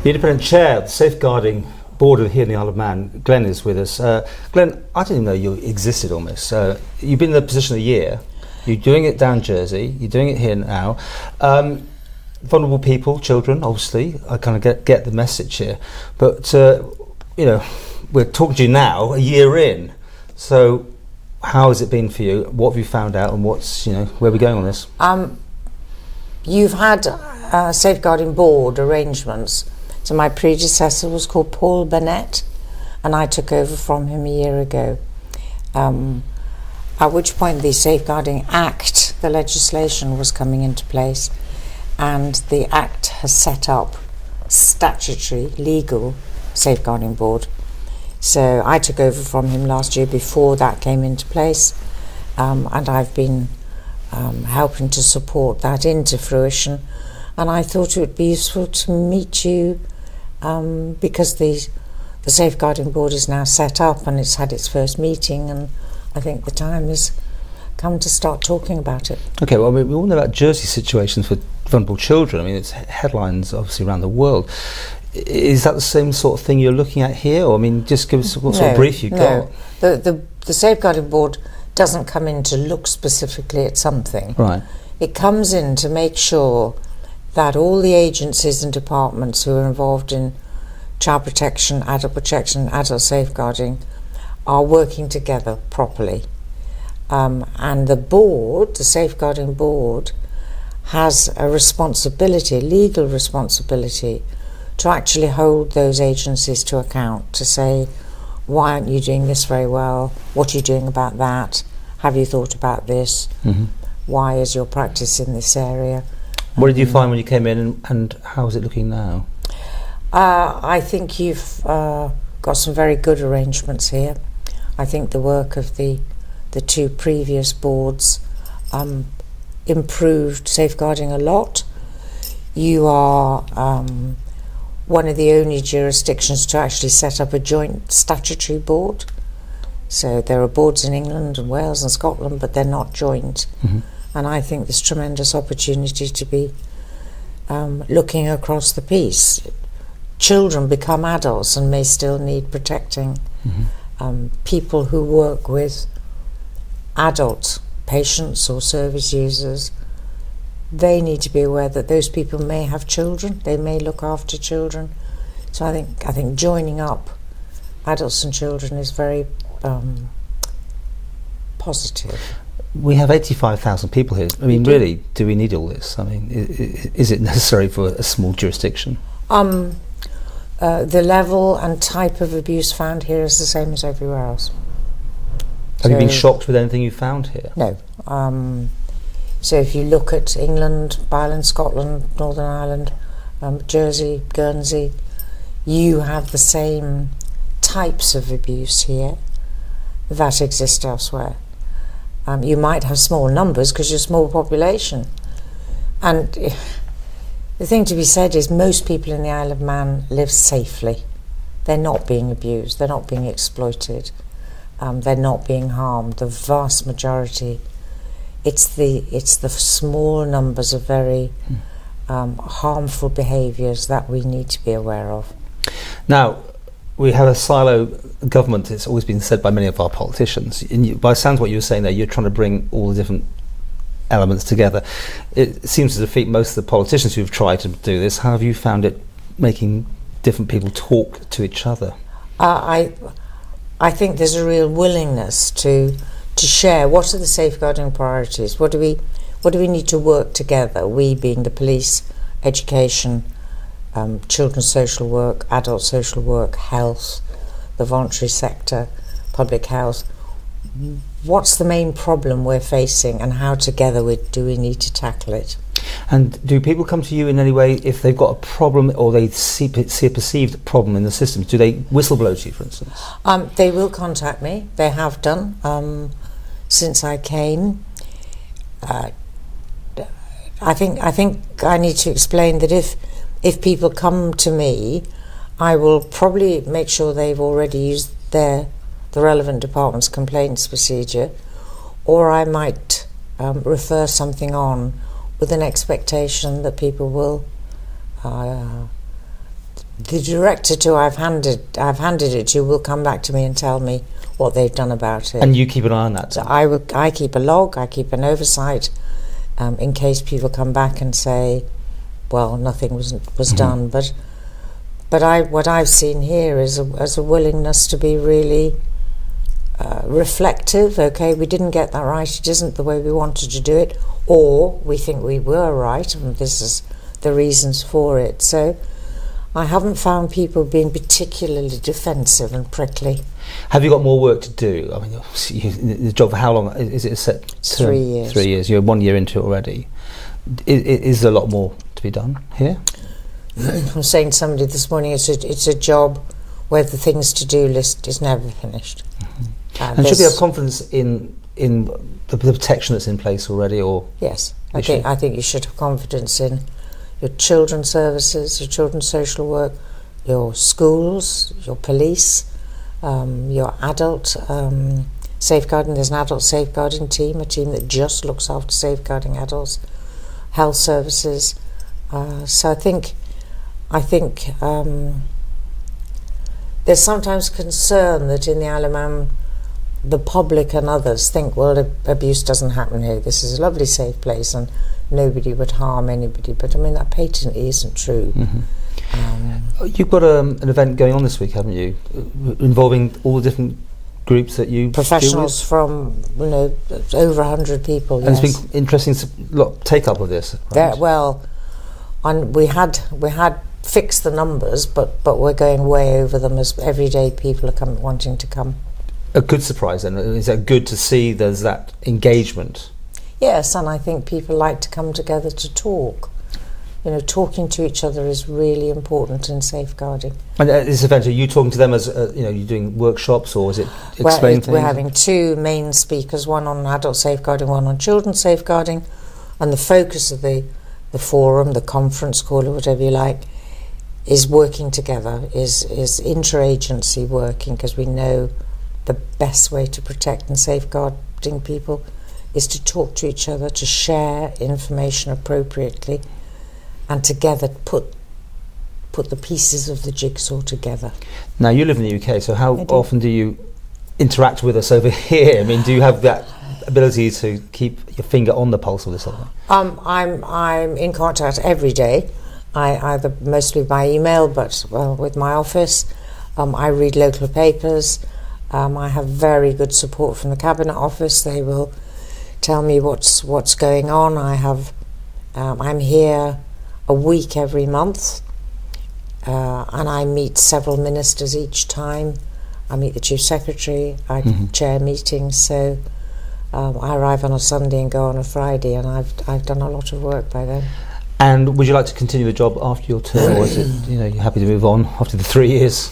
The independent chair of the safeguarding board here in the Isle of Man, Glenys, is with us. Glen, I didn't even know you existed almost. You've been in the position a year. You're doing it down Jersey. You're doing it here now. Vulnerable people, children, obviously. I kind of get the message here. But, we're talking to you now, a year in. So how has it been for you? What have you found out, and where are we going on this? You've had safeguarding board arrangements. So my predecessor was called Paul Moulton, and I took over from him a year ago. At which point the Safeguarding Act, the legislation, was coming into place, and the Act has set up statutory, legal safeguarding board. So I took over from him last year before that came into place, and I've been helping to support that into fruition. And I thought it would be useful to meet you because the Safeguarding Board is now set up and it's had its first meeting, and I think the time has come to start talking about it. Okay, well, we all know about Jersey situations for vulnerable children. I mean, it's headlines obviously around the world. Is that the same sort of thing you're looking at here? Or, I mean, just give us what sort of brief you've got. The Safeguarding Board doesn't come in to look specifically at something. Right. It comes in to make sure that all the agencies and departments who are involved in child protection, adult safeguarding are working together properly. And the board, the Safeguarding Board, has a responsibility, a legal responsibility, to actually hold those agencies to account, to say, why aren't you doing this very well? What are you doing about that? Have you thought about this? Mm-hmm. Why is your practice in this area? What did you find when you came in, and how is it looking now? I think you've got some very good arrangements here. I think the work of the two previous boards improved safeguarding a lot. You are one of the only jurisdictions to actually set up a joint statutory board. So there are boards in England and Wales and Scotland, but they're not joint. Mm-hmm. And I think there's tremendous opportunity to be looking across the piece. Children become adults and may still need protecting. Mm-hmm. People who work with adult patients or service users, they need to be aware that those people may have children, they may look after children. So I think joining up adults and children is very positive. We have 85,000 people here. I mean, really, do we need all this? I mean, is it necessary for a small jurisdiction? The level and type of abuse found here is the same as everywhere else. Have you been shocked with anything you found here? No. So if you look at England, Ireland, Scotland, Northern Ireland, Jersey, Guernsey, you have the same types of abuse here that exist elsewhere. You might have small numbers because you're a small population. And the thing to be said is most people in the Isle of Man live safely. They're not being abused, they're not being exploited, they're not being harmed. The vast majority, it's the small numbers of very harmful behaviours that we need to be aware of. Now, we have a silo government. It's always been said by many of our politicians. By the sounds of what you were saying there, you're trying to bring all the different elements together. It seems to defeat most of the politicians who've tried to do this. How have you found it making different people talk to each other? I think there's a real willingness to share what are the safeguarding priorities. What do we need to work together? We being the police, education, children's social work, adult social work, health, the voluntary sector, public health. What's the main problem we're facing, and how together do we need to tackle it? And do people come to you in any way if they've got a problem, or they see a perceived problem in the system? Do they whistleblow to you, for instance? They will contact me. They have done since I came. I think I need to explain that if people come to me, I will probably make sure they've already used the relevant department's complaints procedure, or I might refer something on with an expectation that people will The director who I've handed it to will come back to me and tell me what they've done about it. And you keep an eye on that? So I keep a log, I keep an oversight, in case people come back and say, well, nothing was done. But what I've seen here is a willingness to be really reflective. Okay, we didn't get that right, it isn't the way we wanted to do it, or we think we were right and this is the reasons for it. So I haven't found people being particularly defensive and prickly. Have you got more work to do? I mean, the job for how long? Is it a set term? 3 years. 3 years. You're 1 year into it already. Is there a lot more to be done here? I'm saying to somebody this morning, it's a job where the things to do list is never finished. And should we have confidence in the protection that's in place already, or? Yes, I think you should have confidence in your children's services, your children's social work, your schools, your police, your adult safeguarding. There's an adult safeguarding team, a team that just looks after safeguarding adults, health services. So I think there's sometimes concern that in the Isle of Man, the public and others think, well, abuse doesn't happen here. This is a lovely safe place and nobody would harm anybody. But I mean, that patently isn't true. You've got an event going on this week, haven't you, involving all the different groups that you professionals deal with? From over 100 people. And yes. It's been interesting take up of this. Right? We had fixed the numbers, but we're going way over them as every day people are wanting to come. A good surprise, then. Is that good to see there's that engagement? Yes, and I think people like to come together to talk. Talking to each other is really important in safeguarding. And at this event, are you talking to them as, you're doing workshops, or is it explaining things? We're having two main speakers, one on adult safeguarding, one on children's safeguarding, and the focus of the forum, the conference call, or whatever you like, is working together, is interagency working, because we know the best way to protect and safeguarding people is to talk to each other, to share information appropriately, and together put the pieces of the jigsaw together. Now, you live in the UK, so how often do you interact with us over here? I mean, do you have that ability to keep your finger on the pulse of this whole thing? I'm in contact every day. Either mostly by email, but with my office. I read local papers. I have very good support from the Cabinet Office. They will tell me what's going on. I'm here a week every month, and I meet several ministers each time. I meet the Chief Secretary. I chair meetings. So I arrive on a Sunday and go on a Friday, and I've done a lot of work by then. And would you like to continue the job after your term, or is it, you're happy to move on after the 3 years?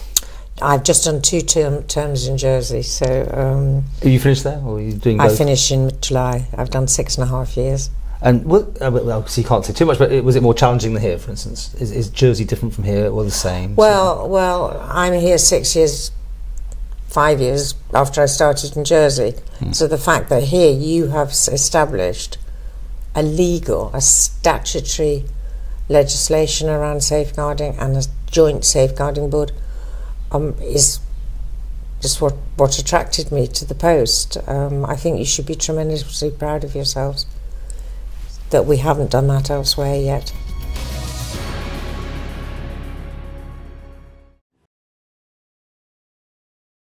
I've just done 2 terms in Jersey, so... Are you finished there, or are you doing both? I finished in July. I've done 6.5 years. And, well, so you can't say too much, but was it more challenging than here, for instance? Is Jersey different from here, or the same? Well, I'm here 5 years after I started in Jersey. So the fact that here you have established a statutory legislation around safeguarding and a joint safeguarding board is just what attracted me to the post. I think you should be tremendously proud of yourselves that we haven't done that elsewhere yet.